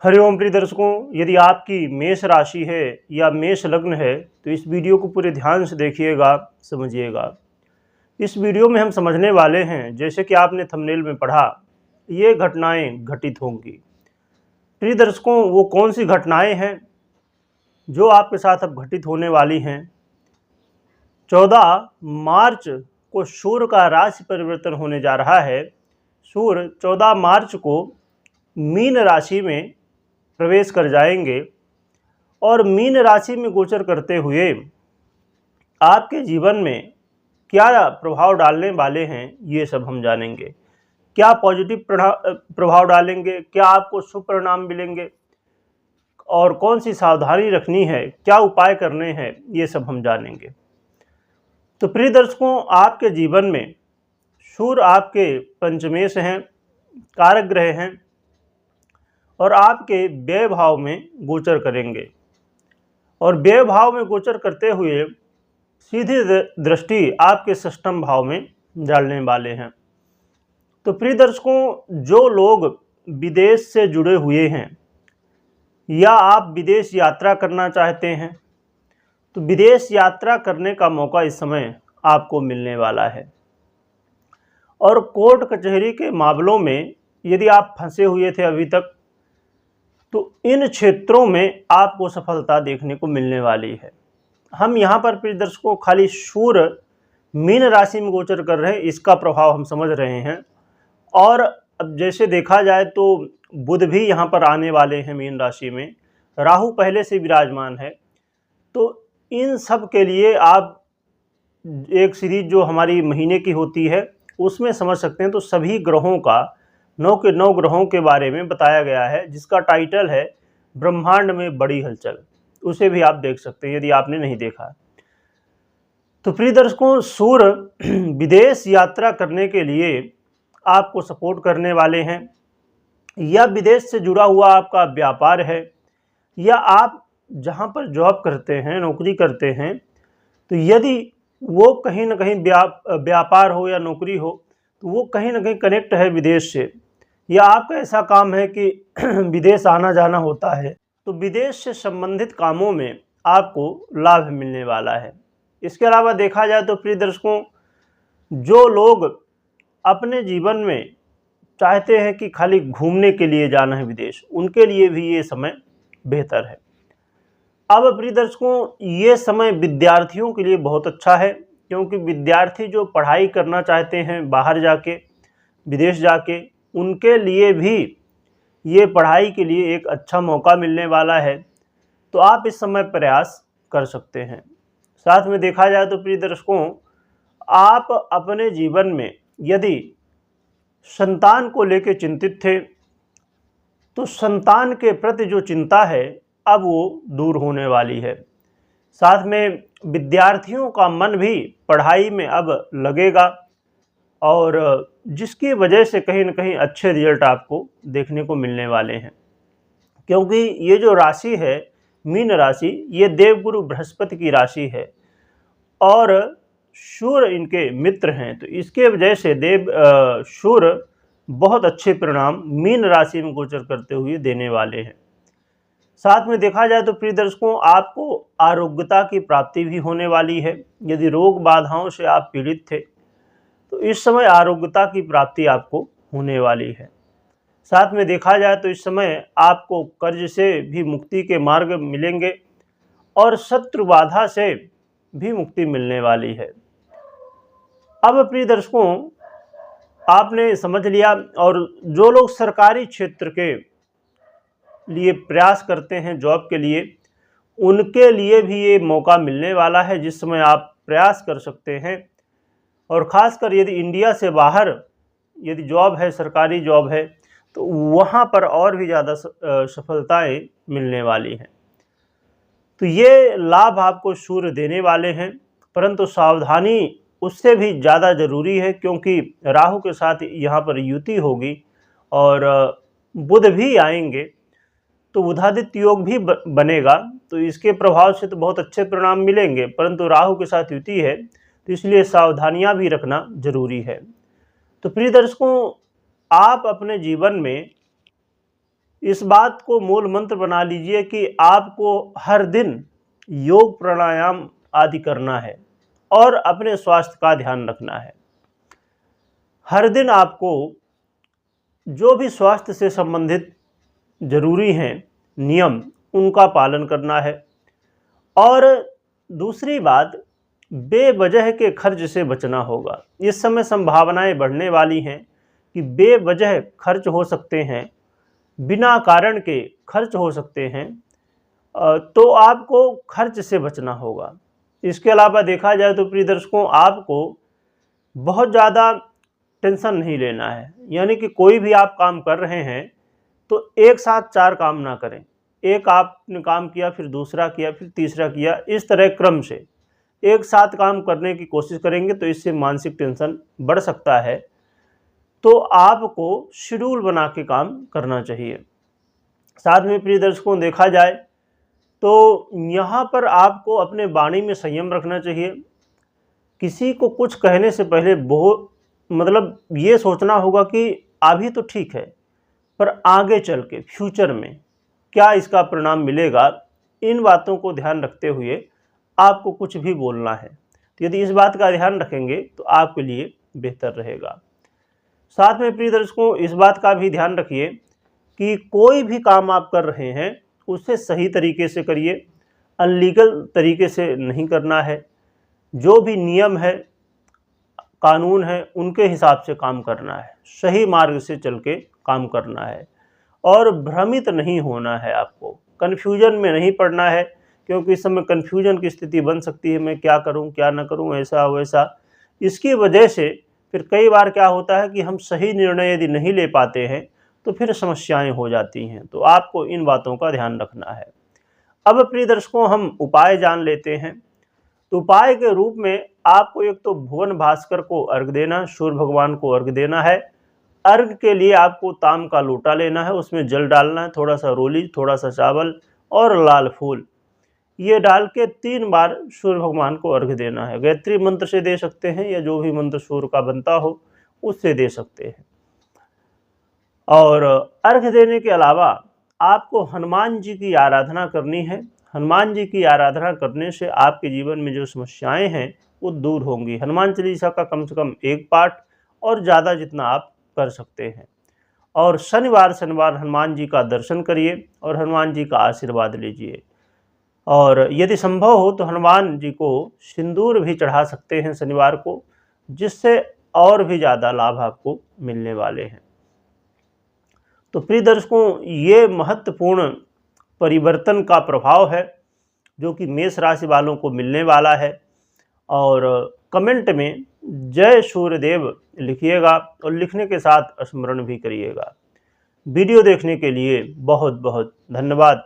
हरिओम प्रिय दर्शकों, यदि आपकी मेष राशि है या मेष लग्न है तो इस वीडियो को पूरे ध्यान से देखिएगा, समझिएगा। इस वीडियो में हम समझने वाले हैं, जैसे कि आपने थंबनेल में पढ़ा, ये घटनाएं घटित होंगी। प्रिय दर्शकों, वो कौन सी घटनाएं हैं जो आपके साथ अब घटित होने वाली हैं। 14 मार्च को सूर्य का राशि परिवर्तन होने जा रहा है। सूर्य 14 मार्च को मीन राशि में प्रवेश कर जाएंगे और मीन राशि में गोचर करते हुए आपके जीवन में क्या प्रभाव डालने वाले हैं, ये सब हम जानेंगे। क्या पॉजिटिव प्रभाव डालेंगे, क्या आपको शुभ परिणाम मिलेंगे और कौन सी सावधानी रखनी है, क्या उपाय करने हैं, ये सब हम जानेंगे। तो प्रिय दर्शकों, आपके जीवन में सूर्य आपके पंचमेश से हैं, कारक ग्रह हैं और आपके व्यय भाव में गोचर करेंगे और व्यय भाव में गोचर करते हुए सीधी दृष्टि आपके षष्ठम भाव में डालने वाले हैं। तो प्रिय दर्शकों, जो लोग विदेश से जुड़े हुए हैं या आप विदेश यात्रा करना चाहते हैं तो विदेश यात्रा करने का मौका इस समय आपको मिलने वाला है। और कोर्ट कचहरी के मामलों में यदि आप फंसे हुए थे अभी तक, तो इन क्षेत्रों में आपको सफलता देखने को मिलने वाली है। हम यहाँ पर प्रिय दर्शकों खाली सूर्य मीन राशि में गोचर कर रहे हैं, इसका प्रभाव हम समझ रहे हैं। और अब जैसे देखा जाए तो बुध भी यहाँ पर आने वाले हैं मीन राशि में, राहु पहले से विराजमान है। तो इन सब के लिए आप एक सीरीज जो हमारी महीने की होती है उसमें समझ सकते हैं। तो सभी ग्रहों का 9 के 9 ग्रहों के बारे में बताया गया है, जिसका टाइटल है ब्रह्मांड में बड़ी हलचल। उसे भी आप देख सकते हैं यदि आपने नहीं देखा। तो प्रिय दर्शकों, सूर्य विदेश यात्रा करने के लिए आपको सपोर्ट करने वाले हैं, या विदेश से जुड़ा हुआ आपका व्यापार है, या आप जहां पर जॉब करते हैं, नौकरी करते हैं, तो यदि वो कहीं ना कहीं व्यापार हो या नौकरी हो तो वो कहीं ना कहीं कनेक्ट है विदेश से, या आपका ऐसा काम है कि विदेश आना जाना होता है, तो विदेश से संबंधित कामों में आपको लाभ मिलने वाला है। इसके अलावा देखा जाए तो प्रिय दर्शकों, जो लोग अपने जीवन में चाहते हैं कि खाली घूमने के लिए जाना है विदेश, उनके लिए भी ये समय बेहतर है। अब प्रिय दर्शकों, ये समय विद्यार्थियों के लिए बहुत अच्छा है, क्योंकि विद्यार्थी जो पढ़ाई करना चाहते हैं बाहर जाके, विदेश जाके, उनके लिए भी ये पढ़ाई के लिए एक अच्छा मौका मिलने वाला है। तो आप इस समय प्रयास कर सकते हैं। साथ में देखा जाए तो प्रिय दर्शकों, आप अपने जीवन में यदि संतान को लेकर चिंतित थे तो संतान के प्रति जो चिंता है अब वो दूर होने वाली है। साथ में विद्यार्थियों का मन भी पढ़ाई में अब लगेगा और जिसकी वजह से कहीं ना कहीं अच्छे रिजल्ट आपको देखने को मिलने वाले हैं, क्योंकि ये जो राशि है मीन राशि, ये देवगुरु बृहस्पति की राशि है और सूर्य इनके मित्र हैं। तो इसके वजह से सूर्य बहुत अच्छे परिणाम मीन राशि में गोचर करते हुए देने वाले हैं। साथ में देखा जाए तो प्रिय दर्शकों, आपको आरोग्यता की प्राप्ति भी होने वाली है। यदि रोग बाधाओं से आप पीड़ित थे तो इस समय आरोग्यता की प्राप्ति आपको होने वाली है। साथ में देखा जाए तो इस समय आपको कर्ज से भी मुक्ति के मार्ग मिलेंगे और शत्रु बाधा से भी मुक्ति मिलने वाली है। अब प्रिय दर्शकों, आपने समझ लिया, और जो लोग सरकारी क्षेत्र के लिए प्रयास करते हैं जॉब के लिए, उनके लिए भी ये मौका मिलने वाला है जिस समय आप प्रयास कर सकते हैं। और ख़ासकर यदि इंडिया से बाहर यदि जॉब है, सरकारी जॉब है, तो वहाँ पर और भी ज़्यादा सफलताएं मिलने वाली हैं। तो ये लाभ आपको सूर्य देने वाले हैं, परंतु सावधानी उससे भी ज़्यादा ज़रूरी है, क्योंकि राहु के साथ यहाँ पर युति होगी और बुध भी आएंगे, तो बुधादित्य योग भी बनेगा। तो इसके प्रभाव से तो बहुत अच्छे परिणाम मिलेंगे, परंतु राहु के साथ युति है तो इसलिए सावधानियां भी रखना जरूरी है। तो प्रिय दर्शकों, आप अपने जीवन में इस बात को मूल मंत्र बना लीजिए कि आपको हर दिन योग प्राणायाम आदि करना है और अपने स्वास्थ्य का ध्यान रखना है। हर दिन आपको जो भी स्वास्थ्य से संबंधित जरूरी हैं नियम, उनका पालन करना है। और दूसरी बात, बेवजह के खर्च से बचना होगा। इस समय संभावनाएं बढ़ने वाली हैं कि बेवजह खर्च हो सकते हैं, बिना कारण के खर्च हो सकते हैं, तो आपको खर्च से बचना होगा। इसके अलावा देखा जाए तो प्रिय दर्शकों, आपको बहुत ज़्यादा टेंशन नहीं लेना है। यानी कि कोई भी आप काम कर रहे हैं तो एक साथ 4 काम ना करें। एक आपने काम किया, फिर दूसरा किया, फिर तीसरा किया, इस तरह क्रम से एक साथ काम करने की कोशिश करेंगे तो इससे मानसिक टेंशन बढ़ सकता है। तो आपको शेड्यूल बना के काम करना चाहिए। साथ में प्रिय दर्शकों, देखा जाए तो यहाँ पर आपको अपने वाणी में संयम रखना चाहिए। किसी को कुछ कहने से पहले बहुत ये सोचना होगा कि अभी तो ठीक है, पर आगे चल के फ्यूचर में क्या इसका परिणाम मिलेगा। इन बातों को ध्यान रखते हुए आपको कुछ भी बोलना है। तो यदि इस बात का ध्यान रखेंगे तो आपके लिए बेहतर रहेगा। साथ में प्रिय दर्शकों, इस बात का भी ध्यान रखिए कि कोई भी काम आप कर रहे हैं उसे सही तरीके से करिए, अनलीगल तरीके से नहीं करना है। जो भी नियम है, कानून है, उनके हिसाब से काम करना है, सही मार्ग से चल के काम करना है और भ्रमित नहीं होना है। आपको कन्फ्यूजन में नहीं पड़ना है, क्योंकि इस समय कन्फ्यूजन की स्थिति बन सकती है, मैं क्या करूं क्या ना करूं, ऐसा वैसा। इसकी वजह से फिर कई बार क्या होता है कि हम सही निर्णय यदि नहीं ले पाते हैं तो फिर समस्याएं हो जाती हैं। तो आपको इन बातों का ध्यान रखना है। अब प्रिय दर्शकों, हम उपाय जान लेते हैं। तो उपाय के रूप में आपको एक तो भुवन भास्कर को अर्घ देना, सूर्य भगवान को अर्घ देना है। अर्घ के लिए आपको ताम का लोटा लेना है, उसमें जल डालना है, थोड़ा सा रोली, थोड़ा सा चावल और लाल फूल, ये डाल के 3 बार सूर्य भगवान को अर्घ देना है। गायत्री मंत्र से दे सकते हैं या जो भी मंत्र सूर्य का बनता हो उससे दे सकते हैं। और अर्घ देने के अलावा आपको हनुमान जी की आराधना करनी है। हनुमान जी की आराधना करने से आपके जीवन में जो समस्याएं हैं वो दूर होंगी। हनुमान चालीसा का कम से कम 1 पाठ और ज़्यादा जितना आप कर सकते हैं। और शनिवार हनुमान जी का दर्शन करिए और हनुमान जी का आशीर्वाद लीजिए। और यदि संभव हो तो हनुमान जी को सिंदूर भी चढ़ा सकते हैं शनिवार को, जिससे और भी ज़्यादा लाभ आपको मिलने वाले हैं। तो प्रिय दर्शकों, ये महत्वपूर्ण परिवर्तन का प्रभाव है जो कि मेष राशि वालों को मिलने वाला है। और कमेंट में जय सूर्यदेव लिखिएगा और लिखने के साथ स्मरण भी करिएगा। वीडियो देखने के लिए बहुत बहुत धन्यवाद।